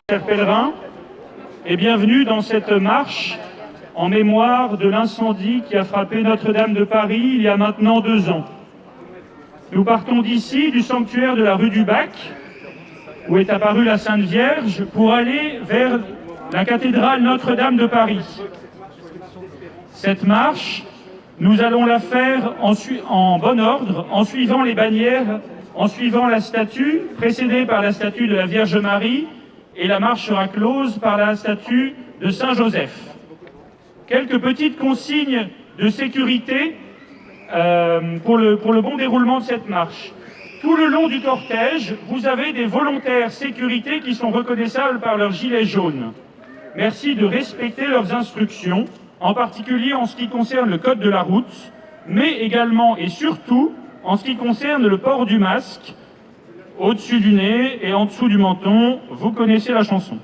Chers pèlerins, et bienvenue dans cette marche en mémoire de l'incendie qui a frappé Notre-Dame de Paris il y a maintenant 2 ans. Nous partons d'ici, du sanctuaire de la rue du Bac, où est apparue la Sainte Vierge, pour aller vers la cathédrale Notre-Dame de Paris. Cette marche, nous allons la faire en bon ordre, en suivant les bannières, en suivant la statue, précédée par la statue de la Vierge Marie, et la marche sera close par la statue de Saint-Joseph. Quelques petites consignes de sécurité pour le bon déroulement de cette marche. Tout le long du cortège, vous avez des volontaires sécurité qui sont reconnaissables par leur gilet jaune. Merci de respecter leurs instructions, en particulier en ce qui concerne le code de la route, mais également et surtout en ce qui concerne le port du masque, au-dessus du nez et en dessous du menton. Vous connaissez la chanson.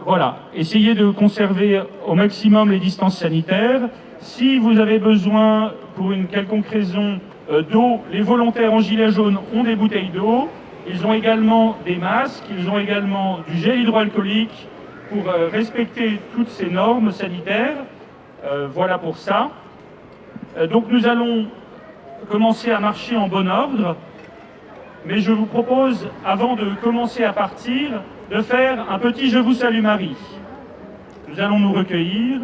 Voilà, essayez de conserver au maximum les distances sanitaires. Si vous avez besoin, pour une quelconque raison, d'eau, les volontaires en gilet jaune ont des bouteilles d'eau. Ils ont également des masques, ils ont également du gel hydroalcoolique pour respecter toutes ces normes sanitaires. Voilà pour ça. Donc nous allons commencer à marcher en bon ordre, mais je vous propose, avant de commencer à partir, de faire un petit « Je vous salue Marie ». Nous allons nous recueillir.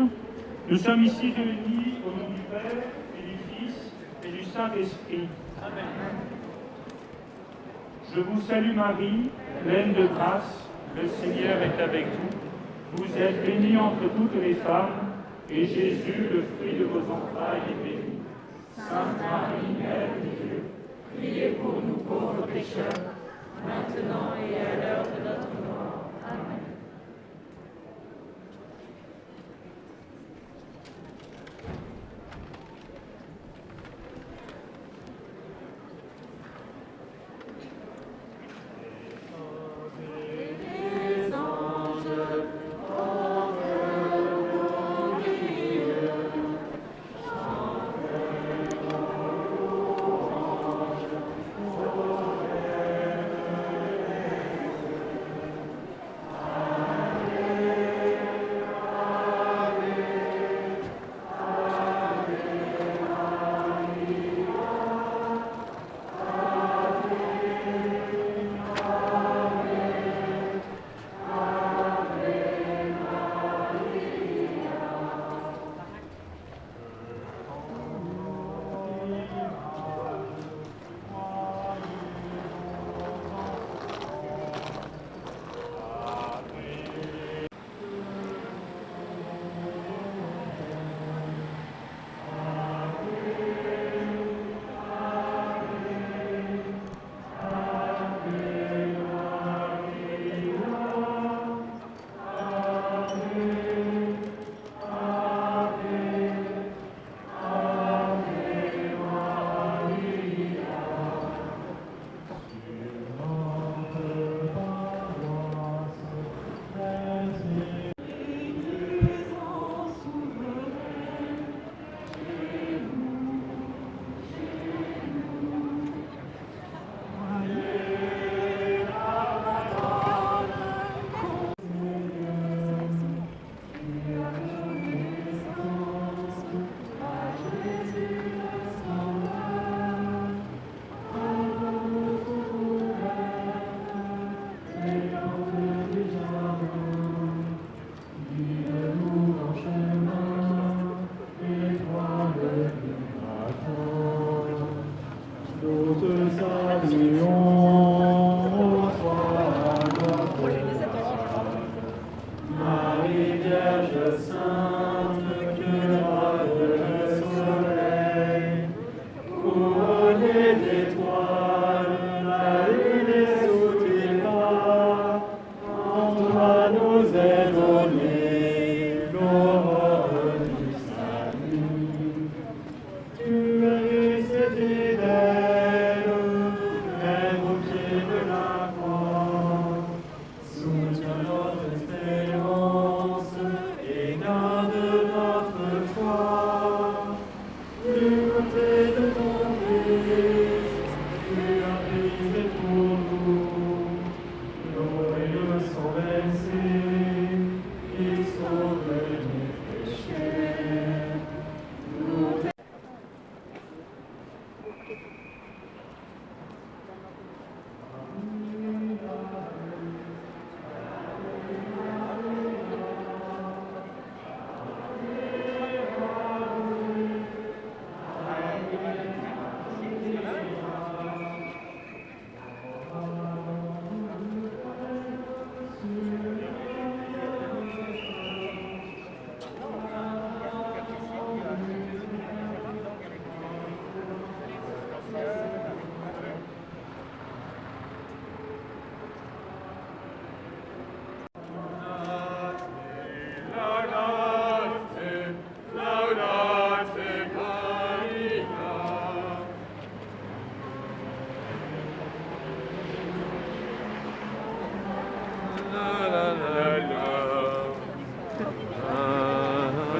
Nous sommes ici réunis au nom du Père et du Fils et du Saint-Esprit. Amen. Je vous salue Marie, pleine de grâce, le Seigneur est avec vous. Vous êtes bénie entre toutes les femmes, et Jésus, le fruit de vos entrailles, est béni. Sainte Marie, Mère de Dieu, priez pour nous pauvres pécheurs, maintenant et à l'heure de notre mort. Amen.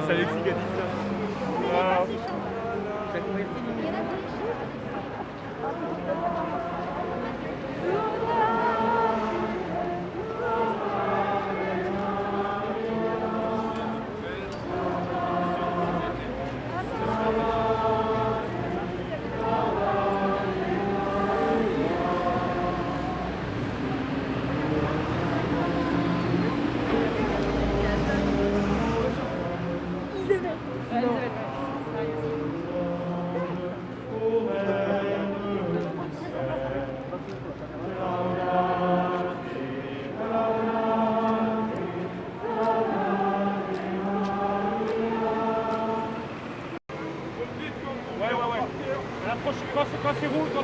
C'est Alexis qui a dit ça. Quand c'est rouge, quand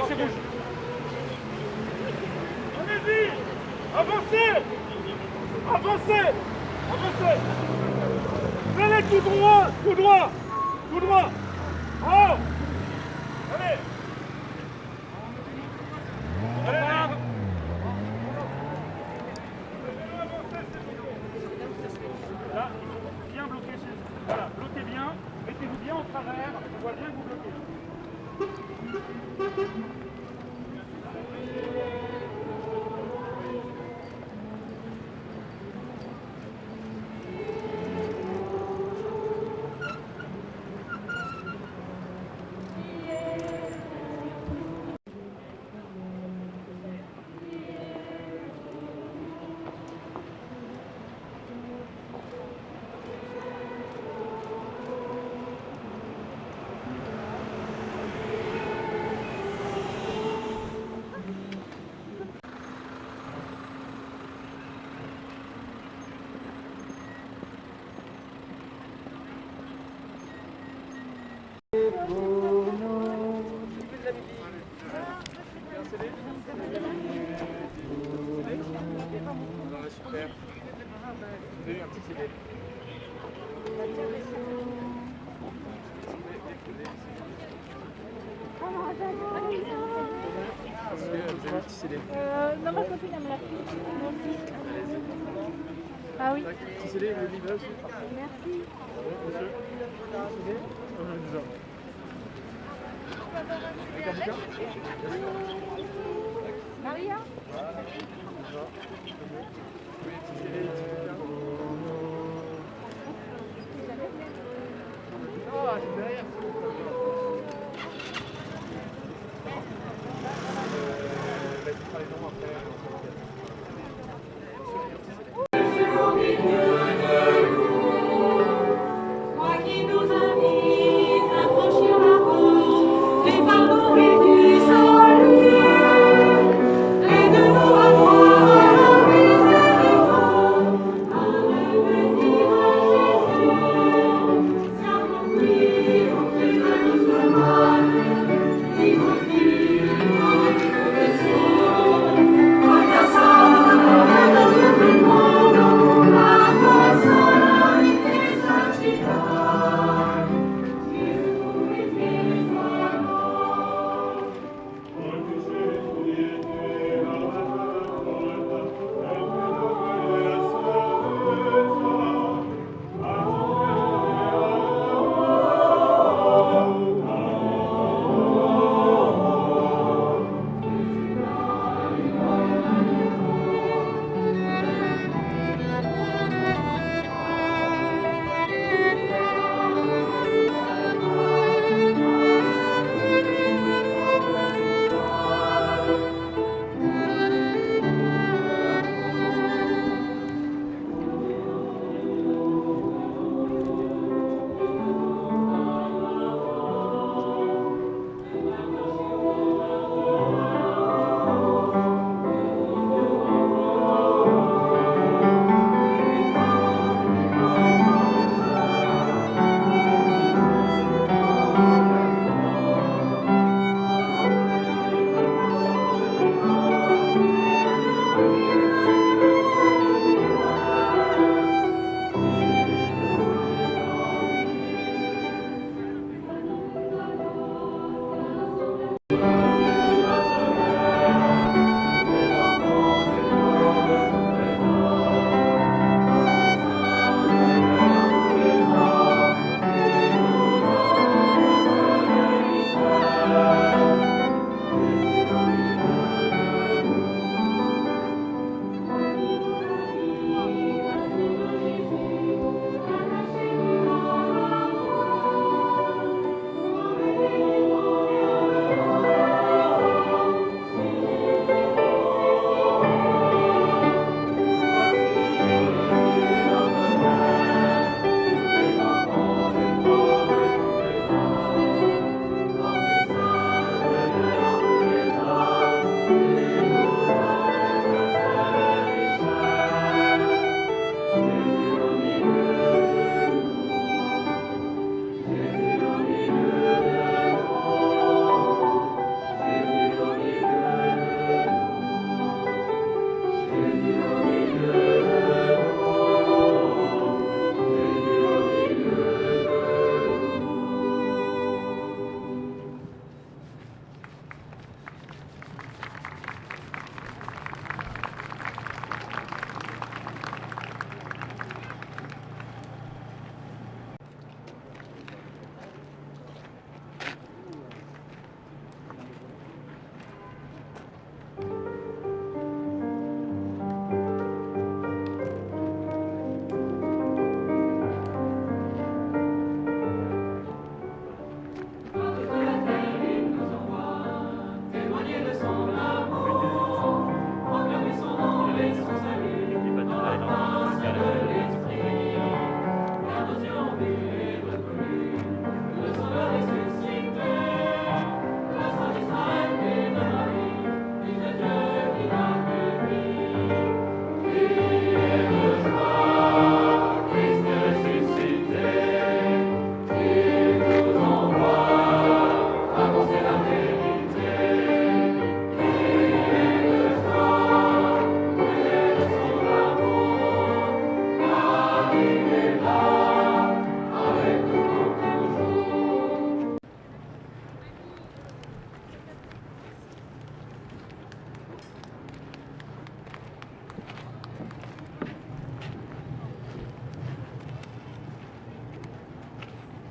c'est rouge. Allez-y! Avancez! Avancez! Avancez! Allez tout droit! Tout droit! Tout droit! Oh! Allez! Allez! Là, bien bloqué. Voilà, bloquez bien. Mettez-vous bien en travers. On voit bien que vous bloquez. Super. Vous avez eu un petit CD. Vous avez un petit CD. Non, ma copine, elle me l'a pris. Merci. Ah oui. Petit CD, le livre aussi. Merci. Maria? Ah, c'est derrière. Toi qui nous invites à franchir la porte, et pardon et Dieu.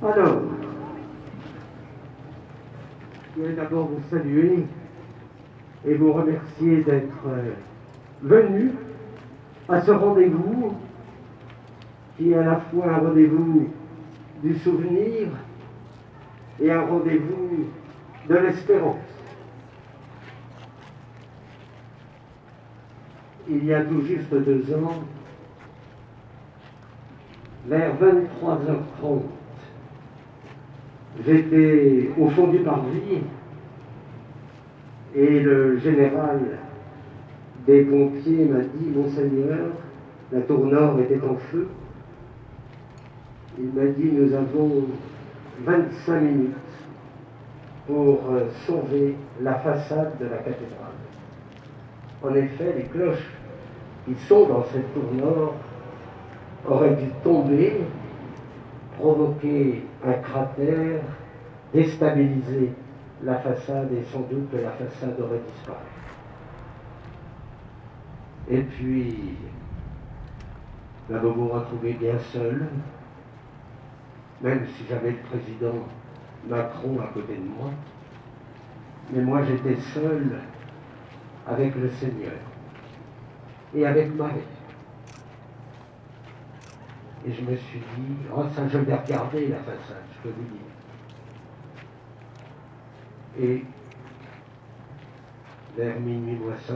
Alors, je voudrais d'abord vous saluer et vous remercier d'être venus à ce rendez-vous qui est à la fois un rendez-vous du souvenir et un rendez-vous de l'espérance. Il y a tout juste 2 ans, vers 23h30, j'étais au fond du parvis et le général des pompiers m'a dit « Monseigneur, la tour nord était en feu ». Il m'a dit « Nous avons 25 minutes pour sauver la façade de la cathédrale ». En effet, les cloches qui sont dans cette tour nord auraient dû tomber provoqué un cratère, déstabilisé la façade et sans doute que la façade aurait disparu. Et puis, vous vous retrouvez bien seul, même si j'avais le président Macron à côté de moi, mais moi j'étais seul avec le Seigneur et avec Marie. Et je me suis dit, oh ça je l'ai regardé la façade, je peux vous dire. Et vers minuit moins 5,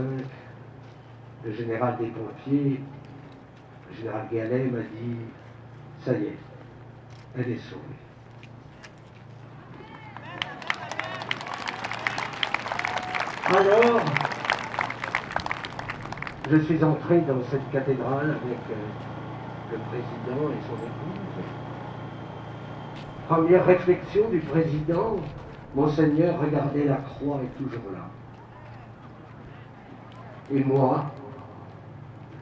le général des pompiers, le général Gallet m'a dit, ça y est, elle est sauvée. Alors, je suis entré dans cette cathédrale avec le président et son épouse. Première réflexion du président, Monseigneur, regardez, la croix est toujours là. Et moi,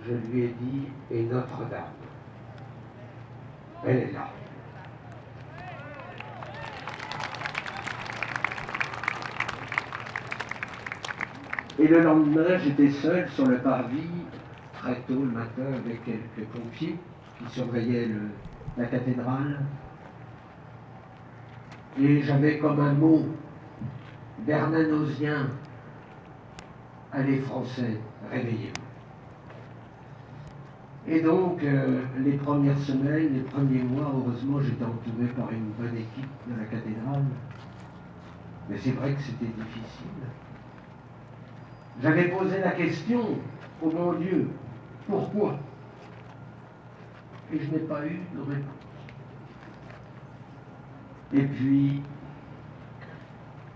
je lui ai dit, et Notre-Dame, elle est là. Et le lendemain, j'étais seul sur le parvis, très tôt le matin, avec quelques pompiers qui surveillaient la cathédrale. Et j'avais comme un mot bernanosien, allez Français, réveillez-vous. Et donc, les premières semaines, les premiers mois, heureusement, j'étais entouré par une bonne équipe de la cathédrale. Mais c'est vrai que c'était difficile. J'avais posé la question, oh mon Dieu, pourquoi? Et je n'ai pas eu de réponse. Et puis,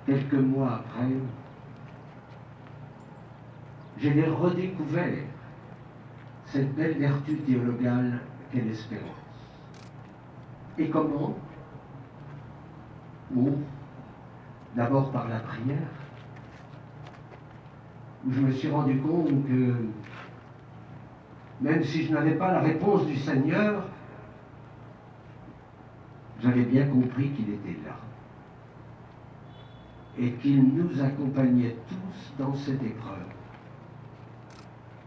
quelques mois après, j'ai redécouvert cette belle vertu théologale qu'est l'espérance. Et comment? Bon, d'abord par la prière, où je me suis rendu compte que même si je n'avais pas la réponse du Seigneur, j'avais bien compris qu'il était là et qu'il nous accompagnait tous dans cette épreuve.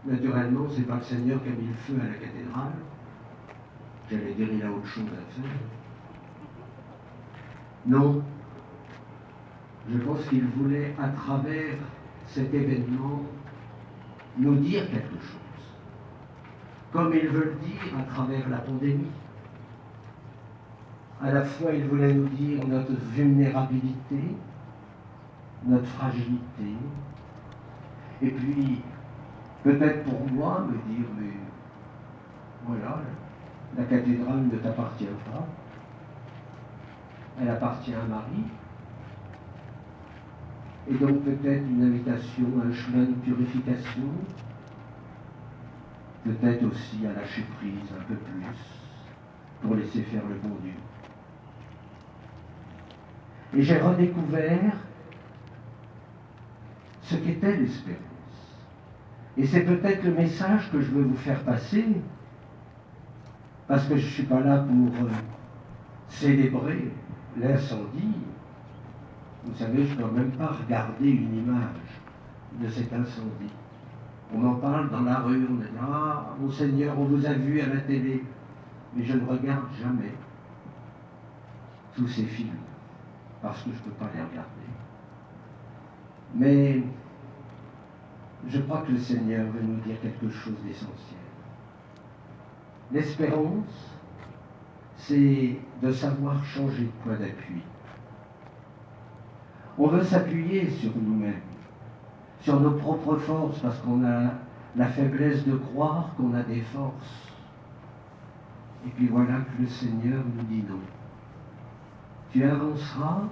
Naturellement, ce n'est pas le Seigneur qui a mis le feu à la cathédrale. J'allais dire, il a autre chose à faire. Non, je pense qu'il voulait, à travers cet événement, nous dire quelque chose. Comme il veut le dire à travers la pandémie. À la fois, il voulait nous dire notre vulnérabilité, notre fragilité, et puis, peut-être pour moi, me dire, mais voilà, la cathédrale ne t'appartient pas, elle appartient à Marie, et donc peut-être une invitation à un chemin de purification, peut-être aussi à lâcher prise un peu plus, pour laisser faire le bon Dieu. Et j'ai redécouvert ce qu'était l'espérance. Et c'est peut-être le message que je veux vous faire passer, parce que je ne suis pas là pour célébrer l'incendie. Vous savez, je ne dois même pas regarder une image de cet incendie. On en parle dans la rue, on dit « Ah, Monseigneur, on vous a vu à la télé ». Mais je ne regarde jamais tous ces films, parce que je ne peux pas les regarder. Mais je crois que le Seigneur veut nous dire quelque chose d'essentiel. L'espérance, c'est de savoir changer de point d'appui. On veut s'appuyer sur nous-mêmes, sur nos propres forces, parce qu'on a la faiblesse de croire qu'on a des forces. Et puis voilà que le Seigneur nous dit non. Tu avanceras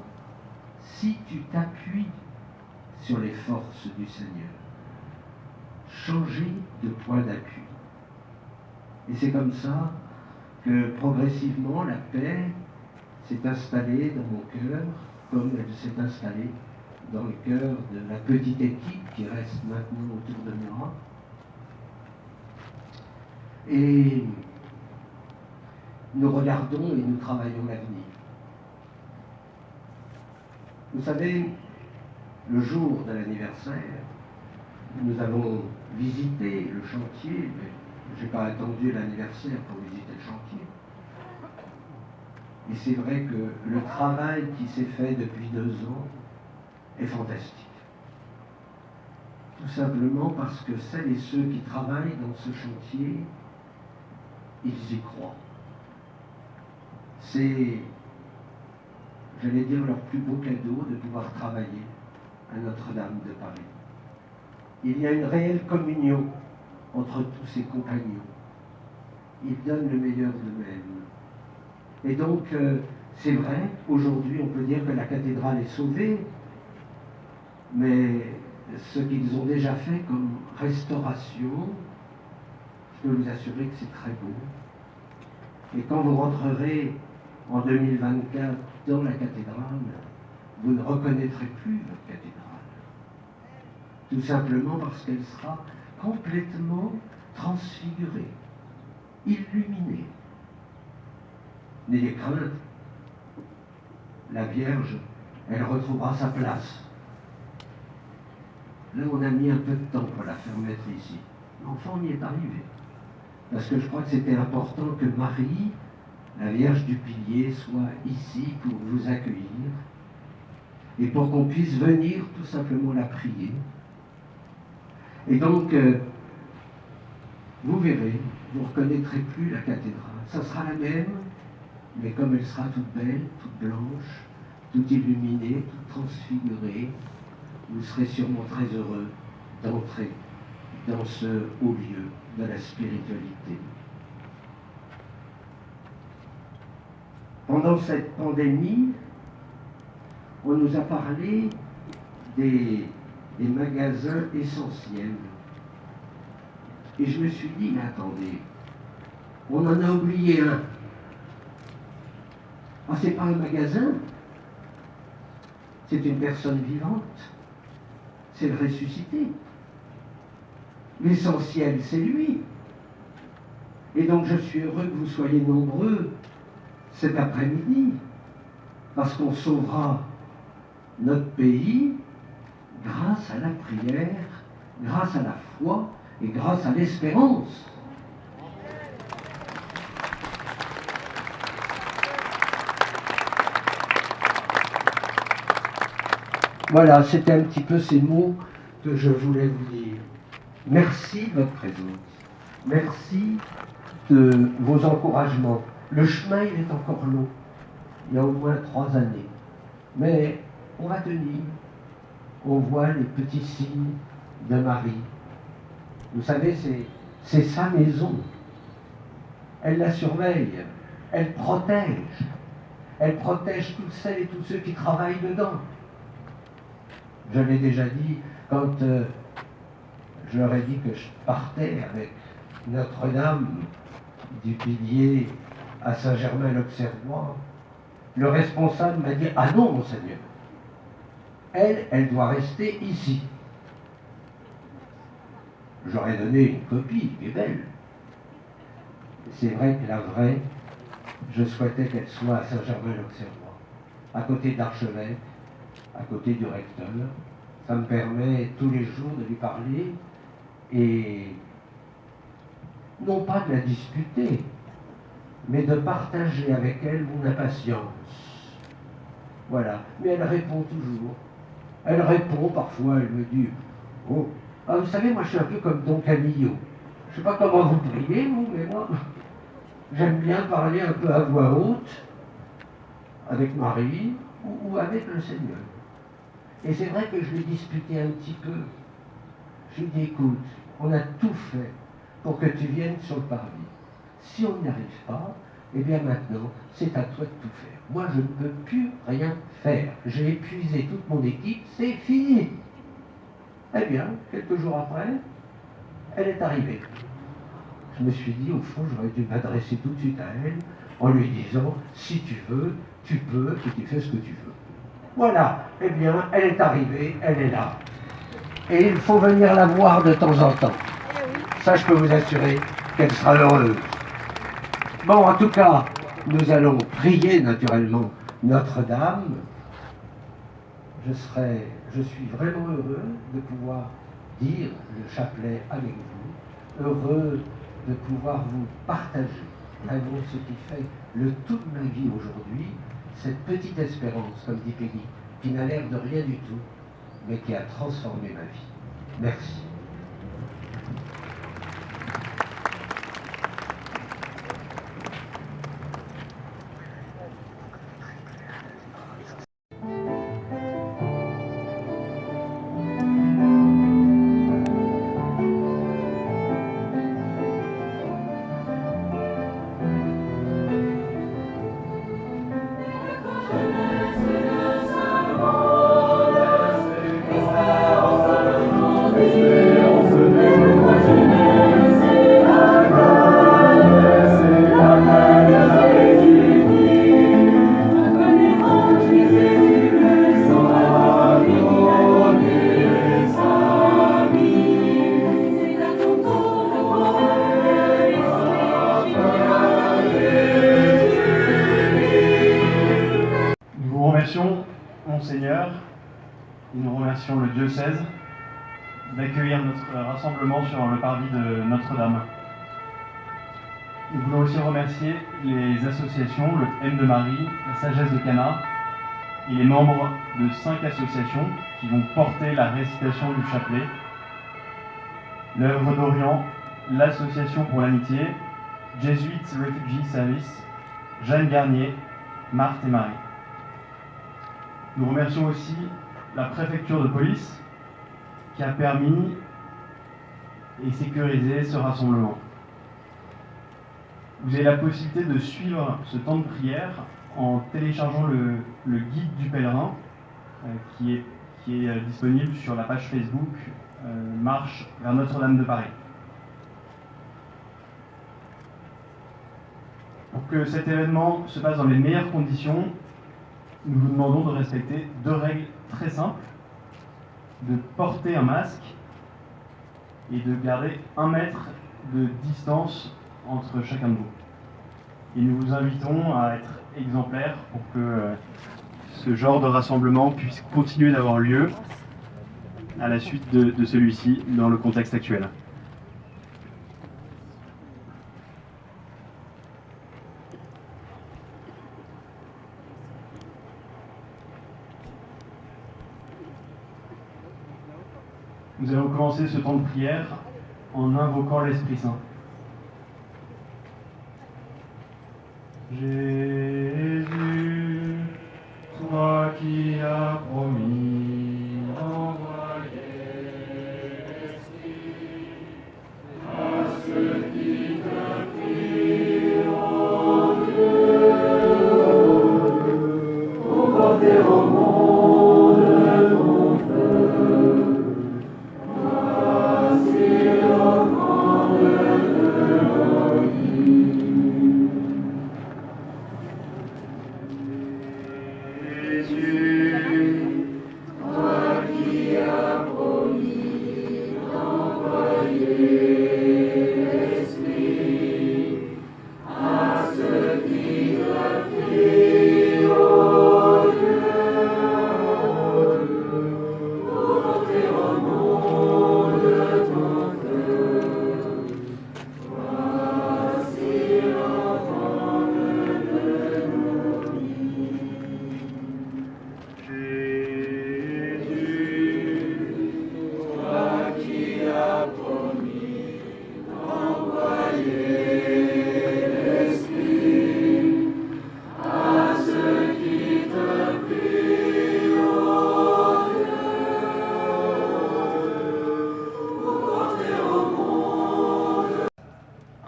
si tu t'appuies sur les forces du Seigneur. Changer de point d'appui. Et c'est comme ça que progressivement la paix s'est installée dans mon cœur, comme elle s'est installée dans le cœur de la petite équipe qui reste maintenant autour de moi. nous regardons et nous travaillons l'avenir. Vous savez, le jour de l'anniversaire, nous avons visité le chantier, mais je n'ai pas attendu l'anniversaire pour visiter le chantier. Et c'est vrai que le travail qui s'est fait depuis 2 ans est fantastique. Tout simplement parce que celles et ceux qui travaillent dans ce chantier, ils y croient. C'est, j'allais dire, leur plus beau cadeau de pouvoir travailler à Notre-Dame de Paris. Il y a une réelle communion entre tous ces compagnons. Ils donnent le meilleur d'eux-mêmes. Et donc, c'est vrai, aujourd'hui, on peut dire que la cathédrale est sauvée, mais ce qu'ils ont déjà fait comme restauration, je peux vous assurer que c'est très beau. Et quand vous rentrerez en 2024 dans la cathédrale, vous ne reconnaîtrez plus votre cathédrale. Tout simplement parce qu'elle sera complètement transfigurée, illuminée. N'ayez crainte, la Vierge, elle retrouvera sa place. Là, on a mis un peu de temps pour la faire mettre ici. L'enfant y est arrivé. Parce que je crois que c'était important que Marie, la Vierge du Pilier, soit ici pour vous accueillir et pour qu'on puisse venir tout simplement la prier. Et donc, vous verrez, vous ne reconnaîtrez plus la cathédrale. Ça sera la même, mais comme elle sera toute belle, toute blanche, toute illuminée, toute transfigurée, vous serez sûrement très heureux d'entrer dans ce haut lieu de la spiritualité. Pendant cette pandémie, on nous a parlé des magasins essentiels. Et je me suis dit, mais attendez, on en a oublié un. Ah, c'est pas un magasin, c'est une personne vivante, c'est le ressuscité. L'essentiel, c'est lui. Et donc je suis heureux que vous soyez nombreux cet après-midi, parce qu'on sauvera notre pays grâce à la prière, grâce à la foi et grâce à l'espérance. Voilà, c'était un petit peu ces mots que je voulais vous dire. Merci de votre présence. Merci de vos encouragements. Le chemin, il est encore long. Il y a au moins 3 années. Mais on va tenir. On voit les petits signes de Marie. Vous savez, c'est sa maison. Elle la surveille. Elle protège. Elle protège toutes celles et tous ceux qui travaillent dedans. Je l'ai déjà dit, quand je leur ai dit que je partais avec Notre-Dame du Pilier à Saint-Germain-l'Auxerrois, le responsable m'a dit « Ah non, monseigneur, elle doit rester ici. » J'aurais donné une copie qui est belle. C'est vrai que la vraie, je souhaitais qu'elle soit à Saint-Germain-l'Auxerrois, à côté de l'archevêque, à côté du recteur. Ça me permet tous les jours de lui parler et non pas de la discuter, mais de partager avec elle mon impatience. Voilà. Mais elle répond toujours. Elle répond, parfois elle me dit « Oh, ah, vous savez, moi je suis un peu comme Don Camillo. Je ne sais pas comment vous priez, vous, mais moi, j'aime bien parler un peu à voix haute avec Marie ou avec le Seigneur. » Et c'est vrai que je lui ai disputé un petit peu. Je lui ai dit, écoute, on a tout fait pour que tu viennes sur le parvis. Si on n'y arrive pas, eh bien maintenant, c'est à toi de tout faire. Moi, je ne peux plus rien faire. J'ai épuisé toute mon équipe, c'est fini. Eh bien, quelques jours après, elle est arrivée. Je me suis dit, au fond, j'aurais dû m'adresser tout de suite à elle en lui disant, si tu veux, tu peux et tu fais ce que tu veux. Voilà, eh bien, elle est arrivée, elle est là. Et il faut venir la voir de temps en temps. Ça, je peux vous assurer qu'elle sera heureuse. Bon, en tout cas, Nous allons prier naturellement Notre-Dame. Je suis vraiment heureux de pouvoir dire le chapelet avec vous, heureux de pouvoir vous partager vraiment ce qui fait le tout de ma vie aujourd'hui, cette petite espérance, comme dit Peggy, qui n'a l'air de rien du tout, mais qui a transformé ma vie. Merci. Nous remercions Monseigneur et nous remercions le diocèse d'accueillir notre rassemblement sur le parvis de Notre-Dame. Nous voulons aussi remercier les associations, le M de Marie, la Sagesse de Cana et les membres de 5 associations qui vont porter la récitation du chapelet, l'œuvre d'Orient, l'Association pour l'Amitié, Jesuit Refugee Service, Jeanne Garnier, Marthe et Marie. Nous remercions aussi la préfecture de police qui a permis et sécurisé ce rassemblement. Vous avez la possibilité de suivre ce temps de prière en téléchargeant le guide du pèlerin qui est disponible sur la page Facebook Marche vers Notre-Dame de Paris. Pour que cet événement se passe dans les meilleures conditions, nous vous demandons de respecter 2 règles très simples, de porter un masque et de garder 1 mètre de distance entre chacun de vous. Et nous vous invitons à être exemplaires pour que ce genre de rassemblement puisse continuer d'avoir lieu à la suite de celui-ci dans le contexte actuel. Nous allons commencer ce temps de prière en invoquant l'Esprit Saint. Jésus, toi qui as promis d'envoyer l'Esprit à ceux qui te prient, ô Dieu, pour porter au monde ton feu.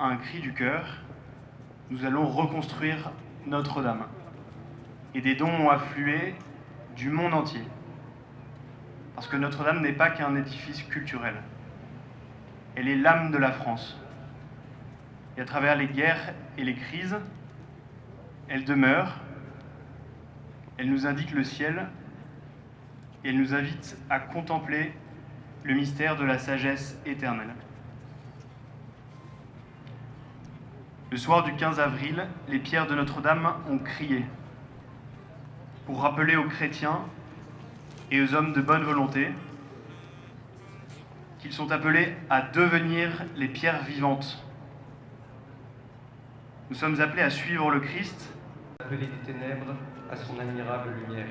Un cri du cœur, nous allons reconstruire Notre-Dame. Et des dons ont afflué du monde entier. Parce que Notre-Dame n'est pas qu'un édifice culturel. Elle est l'âme de la France. Et à travers les guerres et les crises, elle demeure, elle nous indique le ciel et elle nous invite à contempler le mystère de la sagesse éternelle. Le soir du 15 avril, les pierres de Notre-Dame ont crié pour rappeler aux chrétiens et aux hommes de bonne volonté qu'ils sont appelés à devenir les pierres vivantes. Nous sommes appelés à suivre le Christ, appelé des ténèbres à son admirable lumière.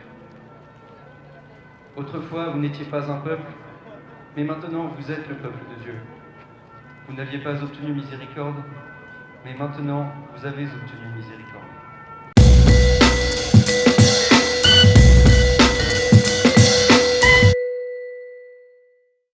Autrefois, vous n'étiez pas un peuple, mais maintenant vous êtes le peuple de Dieu. Vous n'aviez pas obtenu miséricorde, mais maintenant vous avez obtenu miséricorde.